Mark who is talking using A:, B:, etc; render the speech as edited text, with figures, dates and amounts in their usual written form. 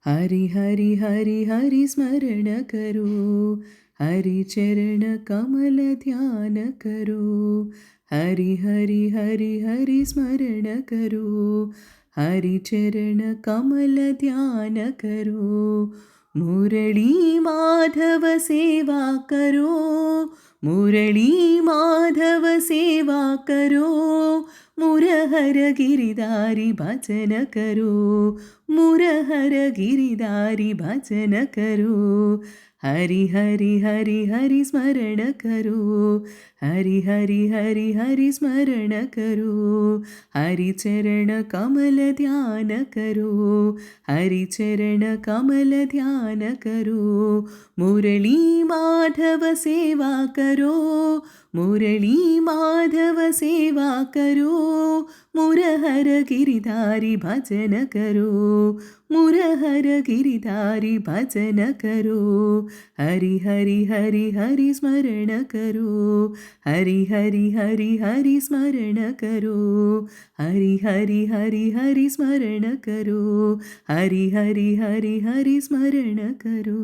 A: हरि हरि हरि हरि स्मरण करो, हरि चरण कमल ध्यान करो। हरि हरि हरि हरि स्मरण करो, हरि चरण कमल ध्यान करो। मुरली माधव सेवा करो, मुरली माधव सेवा करो। मुरहर गिरिधारी भजन करो, मुरहर गिरिधारी भजन करो। हरि हरि हरि हरि स्मरण करो, हरि हरि हरि हरि स्मरण करो। हरि चरण कमल ध्यान करो, हरि चरण कमल ध्यान करो। मुरली माधव सेवा करो, मुरली माधव सेवा करो। मुरहर गिरिधारी भजन करो, मुरहर गिरिधारी भजन करो। हरि हरि हरि हरि स्मरण करो, हरि हरि हरि हरि स्मरण करो। हरि हरि हरि हरि स्मरण करो, हरि हरि हरि हरि स्मरण करो।